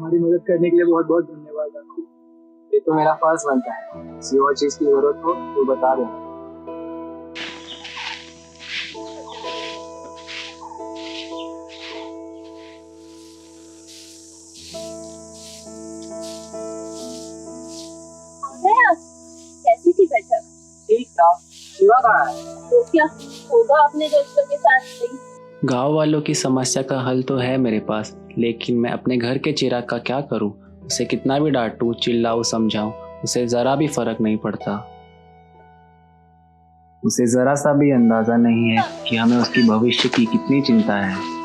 हमारी मदद करने के लिए बहुत बहुत धन्यवाद आपको। ये तो मेरा फर्ज बनता है। किसी और चीज की जरूरत हो तो बता देना। कैसी थी बैठक? ठीक था। शिवा कहाँ है? तो क्या होगा अपने दोस्तों के साथ सही। गांव वालों की समस्या का हल तो है मेरे पास, लेकिन मैं अपने घर के चिराग का क्या करूं? उसे कितना भी डांटूं, चिल्लाऊं, समझाऊं, उसे जरा भी फर्क नहीं पड़ता। उसे जरा सा भी अंदाजा नहीं है कि हमें उसकी भविष्य की कितनी चिंता है।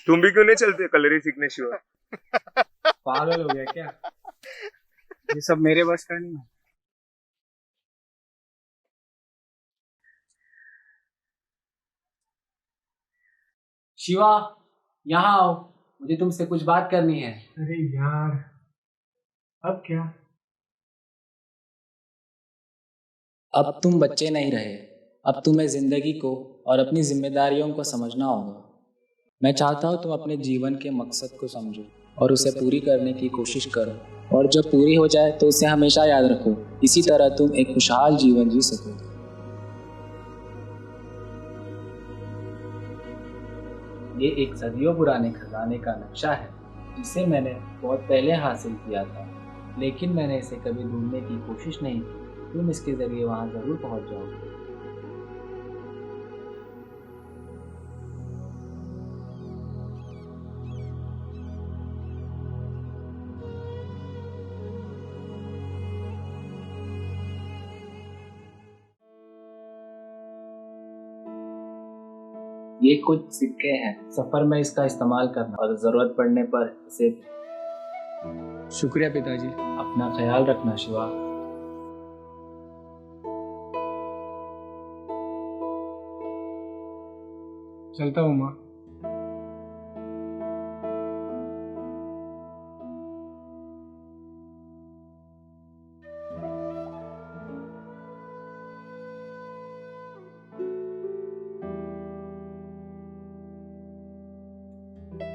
तुम भी क्यों नहीं चलते कलरी सीखने शिवा? पागल हो गया क्या? ये सब मेरे बस का नहीं है। शिवा, यहाँ आओ, मुझे तुमसे कुछ बात करनी है। अरे यार, अब क्या? अब तुम बच्चे नहीं रहे। अब तुम्हें जिंदगी को और अपनी जिम्मेदारियों को समझना होगा। मैं चाहता हूँ तुम अपने जीवन के मकसद को समझो और उसे पूरी करने की कोशिश करो, और जब पूरी हो जाए तो उसे हमेशा याद रखो। इसी तरह तुम एक खुशहाल जीवन जी सको। ये एक सदियों पुराने खजाने का नक्शा है जिसे मैंने बहुत पहले हासिल किया था, लेकिन मैंने इसे कभी ढूंढने की कोशिश नहीं की। तुम इसके जरिए वहां जरूर पहुंच जाओगे। ये कुछ सिक्के हैं, सफर में इसका इस्तेमाल करना और जरूरत पड़ने पर इसे। शुक्रिया पिताजी। अपना ख्याल रखना शिवा। चलता हूँ माँ।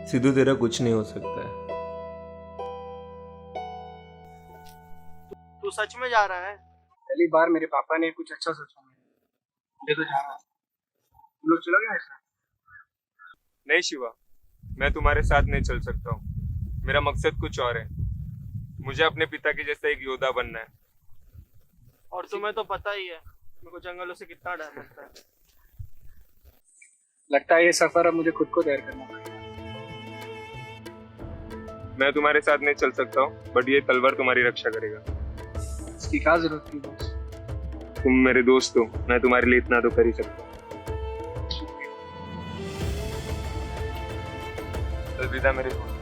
सिद्धू तेरा कुछ नहीं हो सकता है। तू सच में जा रहा है? पहली बार मेरे पापा ने कुछ अच्छा सोचा। मुझे तो जाना है। तुम लोग चलोगे ऐसा? नहीं शिवा, मैं तुम्हारे साथ नहीं चल सकता हूँ। मेरा मकसद कुछ और है। मुझे अपने पिता के जैसा एक योद्धा बनना है। और तुम्हें तो पता ही है मेरे को जंगलों से कितना डर लगता है। लगता है ये सफर अब मुझे खुद को तैयार करना पड़ेगा। मैं तुम्हारे साथ नहीं चल सकता हूँ, बट ये तलवार तुम्हारी रक्षा करेगा। इसकी क्या जरूरत थी बॉस? तुम मेरे दोस्त हो, मैं तुम्हारे लिए इतना तो कर ही सकता हूँ। अलविदा मेरे दोस्त।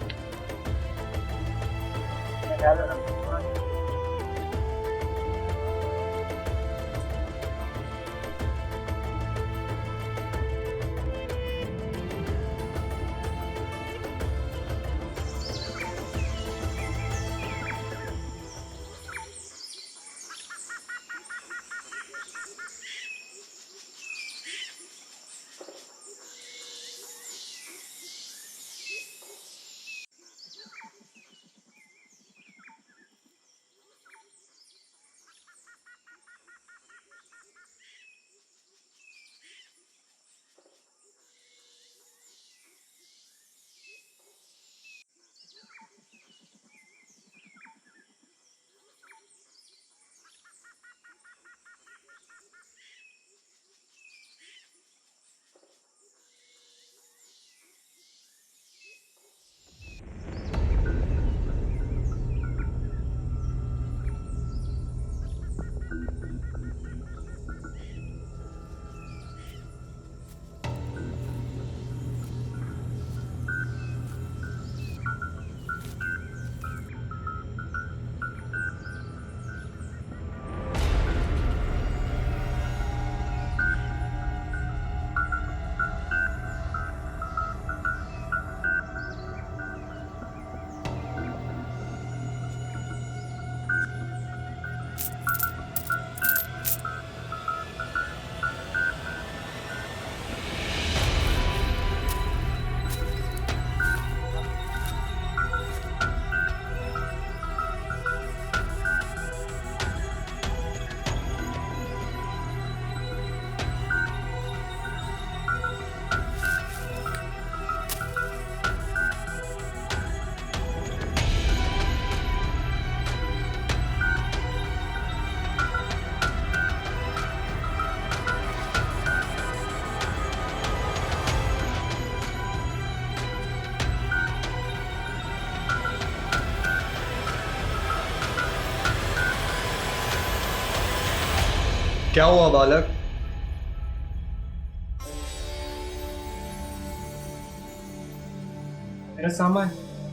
क्या हुआ बालक?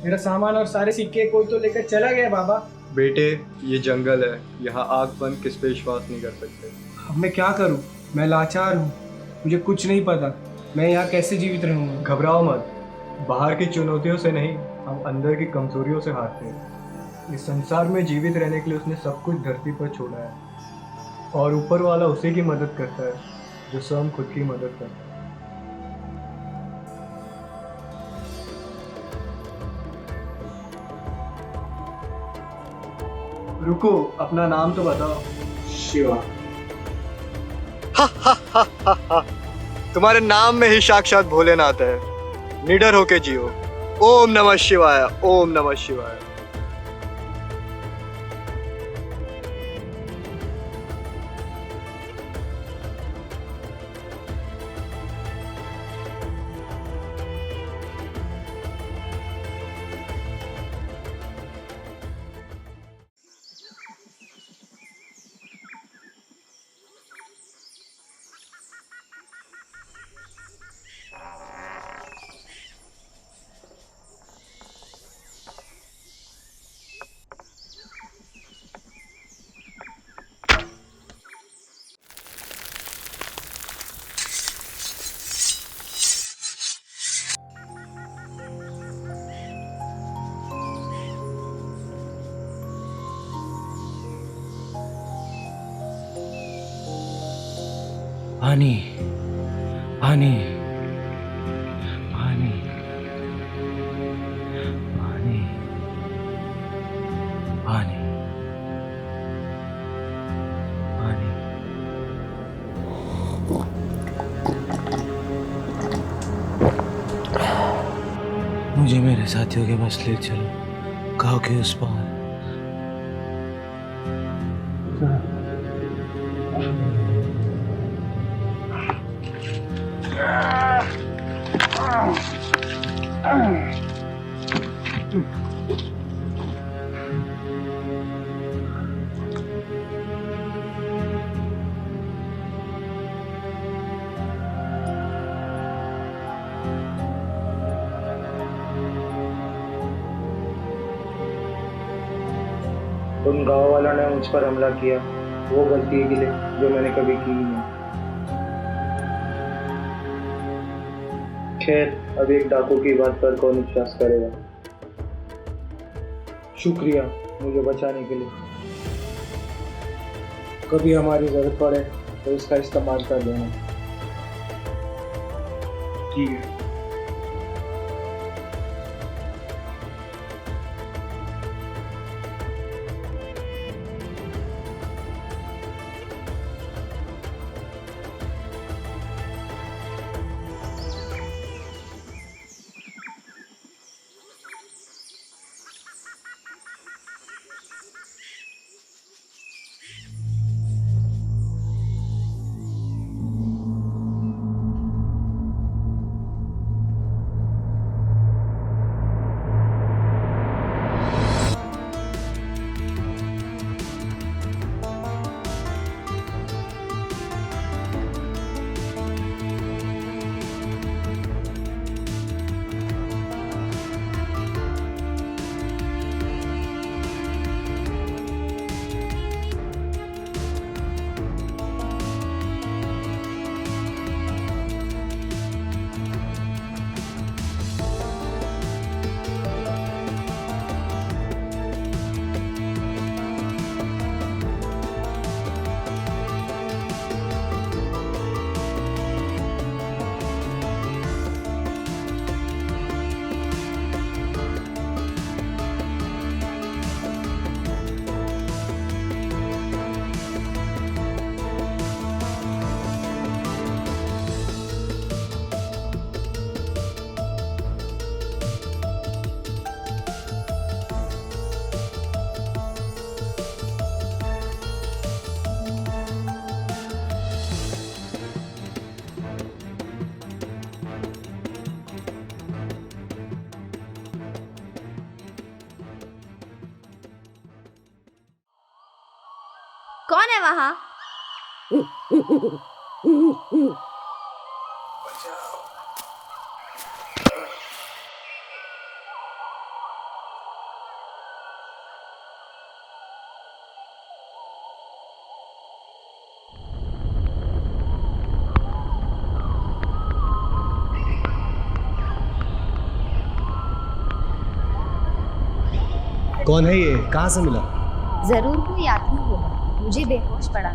मेरा सामान और सारे सिक्के कोई तो लेकर चला गया बाबा। बेटे, ये जंगल है, यहाँ आग बंद किस पे विश्वास नहीं कर सकते। अब मैं क्या करूं? मैं लाचार हूं, मुझे कुछ नहीं पता। मैं यहाँ कैसे जीवित रहूंगा? घबराओ मत, बाहर की चुनौतियों से नहीं, हम अंदर की कमजोरियों से हारते हैं। इस संसार में जीवित रहने के लिए उसने सब कुछ धरती पर छोड़ा है, और ऊपर वाला उसी की मदद करता है जो स्वयं खुद की मदद करता है। रुको, अपना नाम तो बताओ। शिवा। तुम्हारे नाम में ही साक्षात भोलेनाथ है। निडर होके जियो। ओम नमः शिवाय, ओम नमः शिवाय। पानी, पानी, पानी, पानी, पानी, पानी। मुझे मेरे साथियों के पास ले चलो, गाँव के उस पार। उन गांव वालों ने मुझ पर हमला किया, वो गलती के लिए जो मैंने कभी की ही नहीं। खैर, अब एक डाकू की बात पर कौन विश्वास करेगा। शुक्रिया मुझे बचाने के लिए। कभी हमारी जरूरत पड़े तो इसका इस्तेमाल कर लेना। ठीक है। कौन है वहाँ? कौन है ये? कहाँ से मिला? जरूर कोई यात्री होगा, मुझे बेहोश पड़ा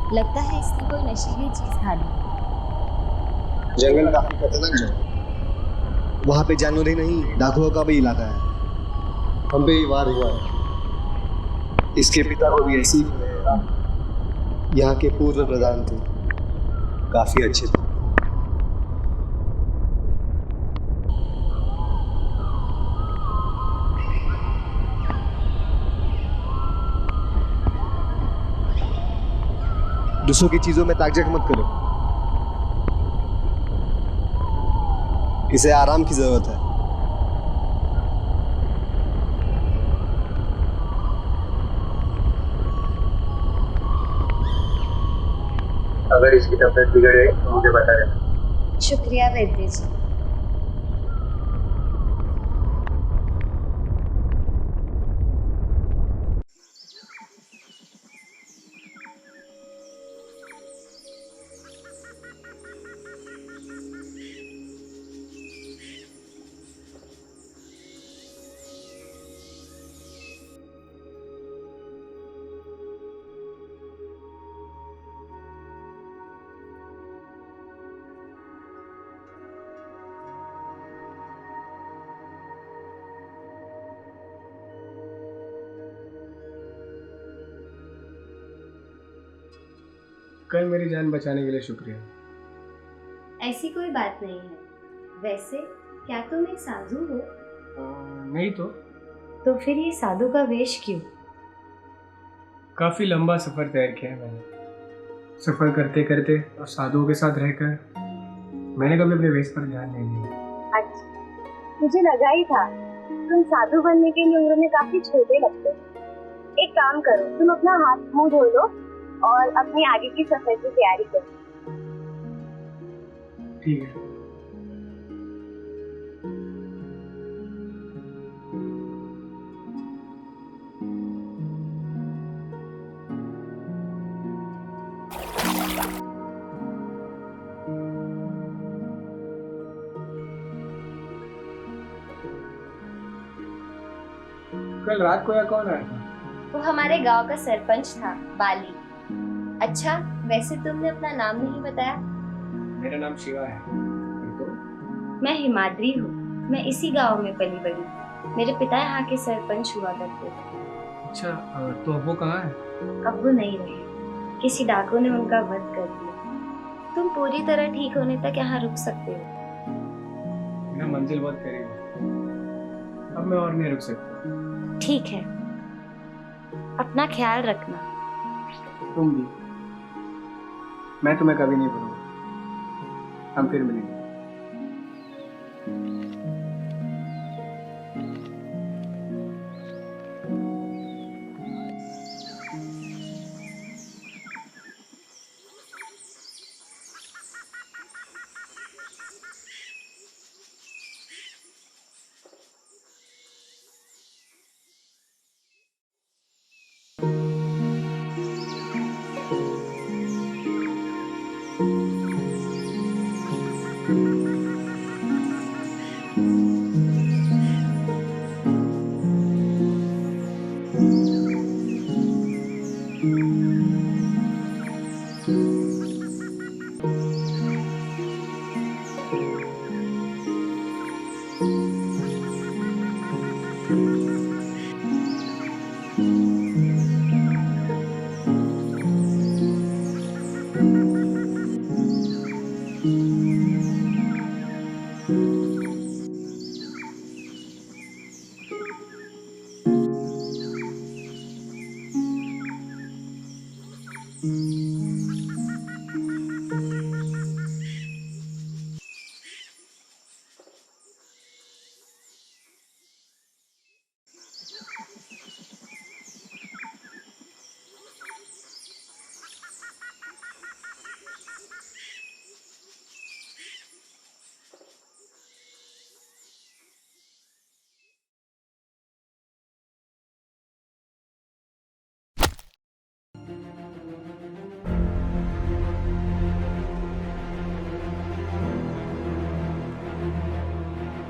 लगता है इसने कोई नशीली चीज खा ली। जंगल काफी खतरनाक जगह, वहाँ पे जानवर ही नहीं डाकुओं का भी इलाका है। हम पे ये वार हुआ है। इसके पिता को भी ऐसी यहाँ के पूर्व प्रधान थे, काफी अच्छे थे। दूसरों की चीजों में ताकझक मत करो, इसे आराम की जरूरत है। अगर इसकी तबीयत बिगड़े तो मुझे बता देना। शुक्रिया वैद्य जी। कल मेरी जान बचाने के लिए शुक्रिया। ऐसी कोई बात नहीं है। वैसे क्या तुम एक साधु हो? नहीं तो फिर ये साधु का वेश क्यों? काफ़ी लंबा सफ़र तय किया है मैंने। सफ़र करते करते और साधुओं के साथ रहकर मैंने कभी अपने वेश पर ध्यान नहीं दिया। अच्छा, मुझे लगा ही था तुम साधु बनने के लिए उम्र में काफी छोटे लगते हो। एक काम करो, तुम अपना हाथ मुंह धो लो और अपनी आगे की सफर की तैयारी करो। ठीक है। कल रात को यहाँ कौन आया था? वो हमारे गांव का सरपंच था, बाली। अच्छा, वैसे तुमने अपना नाम नहीं बताया। मेरा नाम शिवा है। तो? मैं हिमाद्री हूँ। मैं इसी गांव में पली बड़ी। मेरे पिता यहाँ के सरपंच हुआ करते थे। अच्छा, तो अब वो कहाँ है? अब वो नहीं रहे, किसी डाकू ने उनका वध कर दिया। तुम पूरी तरह ठीक होने तक यहाँ रुक सकते हो। मेरा मंजिल बहुत करीब है, अब मैं और नहीं रुक सकता। ठीक है, अपना ख्याल रखना। तुम भी। मैं तुम्हें कभी नहीं भूलूंगा। हम फिर मिलेंगे।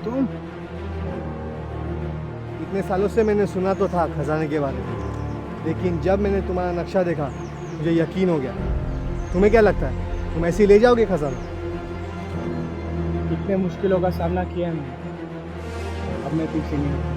तुम? इतने सालों से मैंने सुना तो था खजाने के बारे में, लेकिन जब मैंने तुम्हारा नक्शा देखा मुझे यकीन हो गया। तुम्हें क्या लगता है तुम ऐसे ही ले जाओगे खजाना? इतने मुश्किलों का सामना किया है मैंने, अब मैं पीछे नहीं हूँ।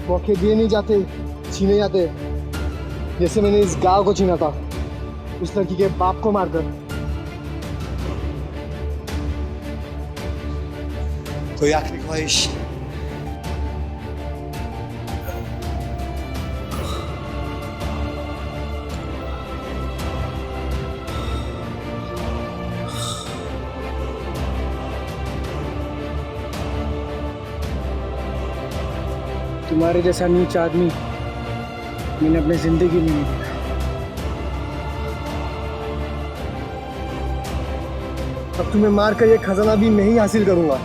मौके दिए नहीं जाते, छीने जाते, जैसे मैंने इस गांव को छीना था उस लड़की के बाप को मारकर। कोई आखिरी ख्वाहिश? तुम्हारे जैसा नीच आदमी मैंने अपनी जिंदगी में नहीं देखा। अब तुम्हें मारकर ये खजाना भी मैं ही हासिल करूंगा।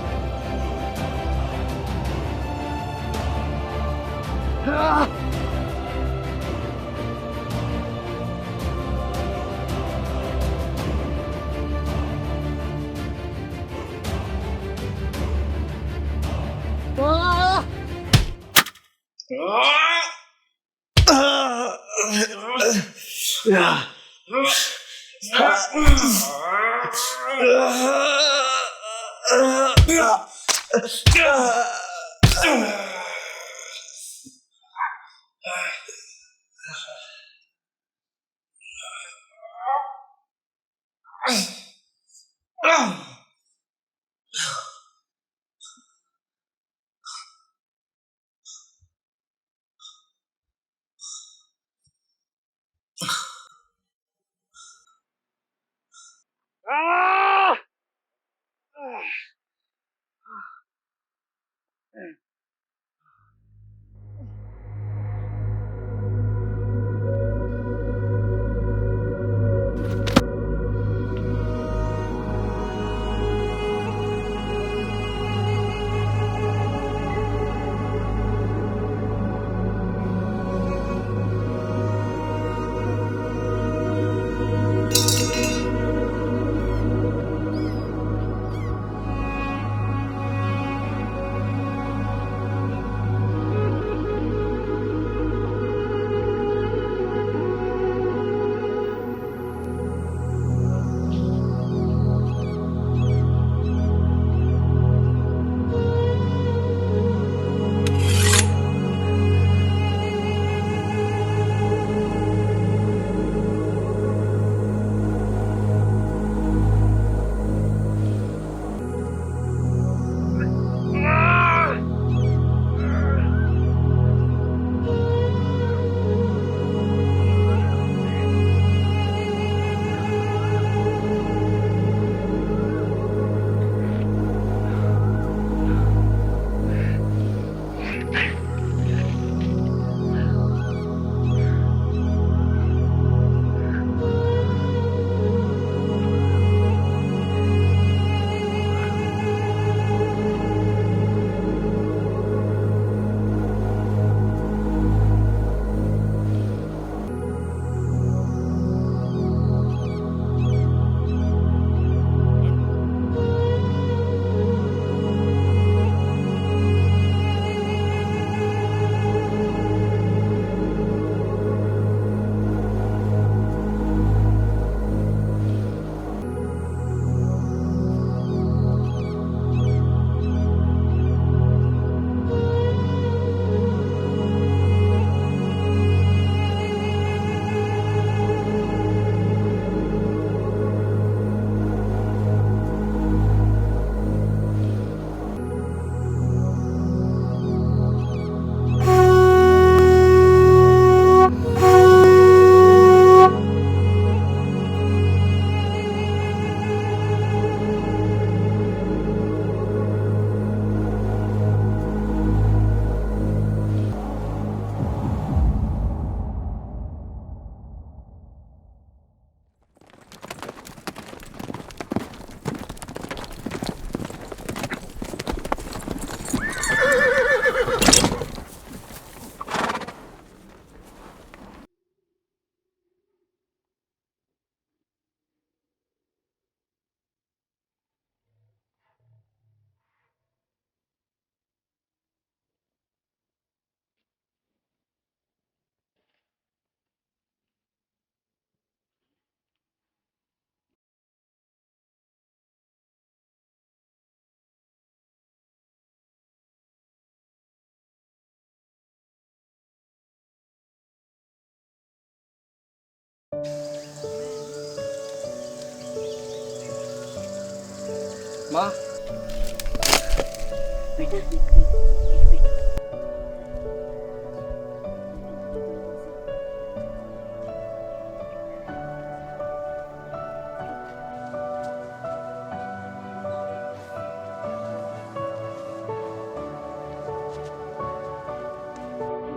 माँ,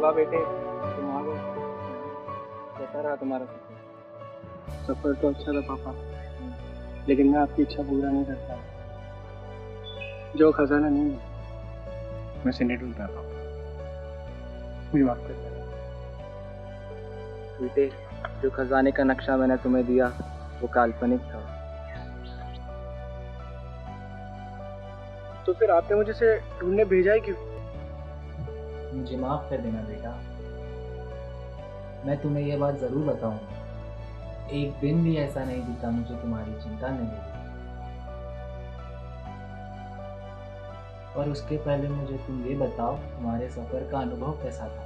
वाह बेटे, तुम आ गए। कैसा रहा तुम्हारा सफर? सफर तो अच्छा था पापा, लेकिन मैं आपकी इच्छा पूरा नहीं कर पाया। जो खजाना नहीं है, मैं उसे नहीं ढूंढ पाया पापा, मुझे माफ कर देना। बेटे, जो खजाने का नक्शा मैंने तुम्हें दिया वो काल्पनिक था। तो फिर आपने मुझे से ढूंढने भेजा ही क्यों? मुझे माफ कर देना बेटा। मैं तुम्हें यह बात जरूर बताऊंगा, एक दिन भी ऐसा नहीं बीता मुझे तुम्हारी चिंता नहीं हुई। और उसके पहले मुझे तुम ये बताओ, तुम्हारे सफर का अनुभव कैसा था?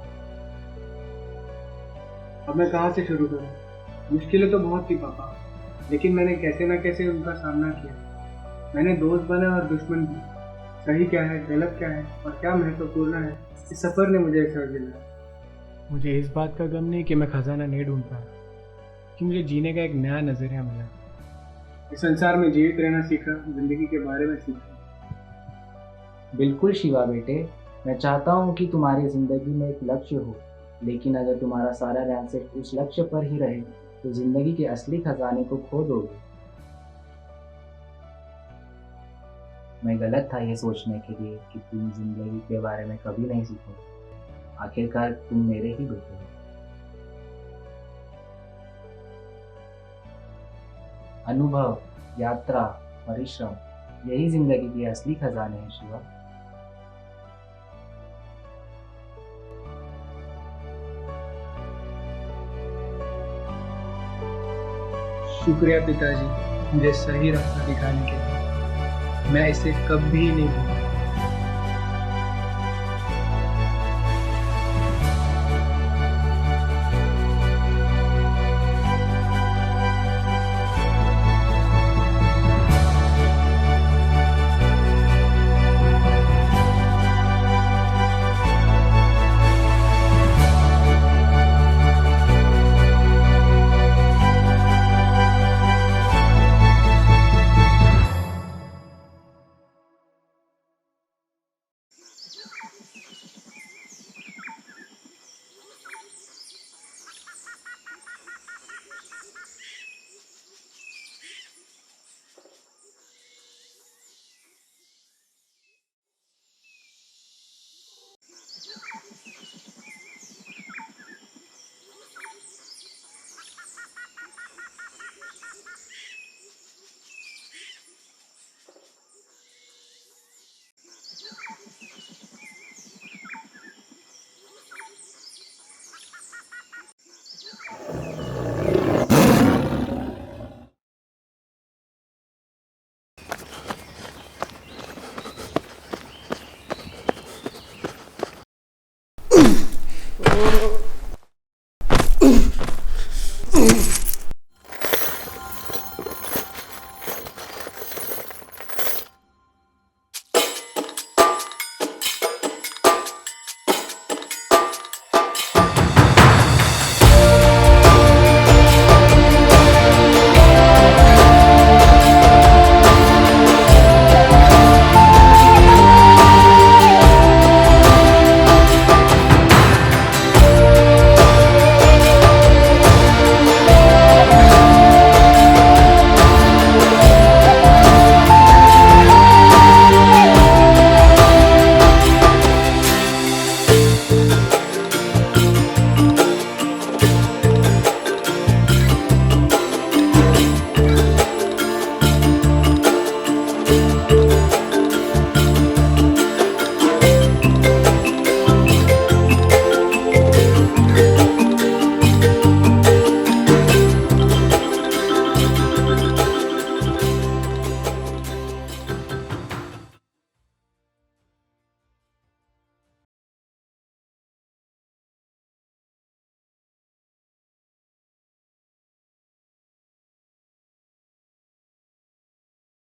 अब मैं कहाँ से शुरू करूँ? मुश्किलें तो बहुत थी पापा, लेकिन मैंने कैसे ना कैसे उनका सामना किया। मैंने दोस्त बना और दुश्मन भी। सही क्या है, गलत क्या है और क्या महत्वपूर्ण है, इस सफ़र ने मुझे समझ लिया। मुझे इस बात का गम नहीं कि मैं खजाना नहीं ढूंढ पाया, कि मुझे जीने का एक नया नजरिया मिला। इस संसार में जीवित रहना सीखा, जिंदगी के बारे में सीखा। बिल्कुल शिवा बेटे, मैं चाहता हूँ कि तुम्हारी जिंदगी में एक लक्ष्य हो, लेकिन अगर तुम्हारा सारा ध्यान सिर्फ उस लक्ष्य पर ही रहे तो जिंदगी के असली खजाने को खो दोगे। मैं गलत था ये सोचने के लिए कि तुम जिंदगी के बारे में कभी नहीं सीखोगे। आखिरकार तुम मेरे ही बेटे हो। अनुभव, यात्रा, परिश्रम, यही जिंदगी के असली खजाने हैं शिवा। शुक्रिया पिताजी, मुझे सही रास्ता दिखाने के लिए। मैं इसे कभी नहीं भूलूंगा।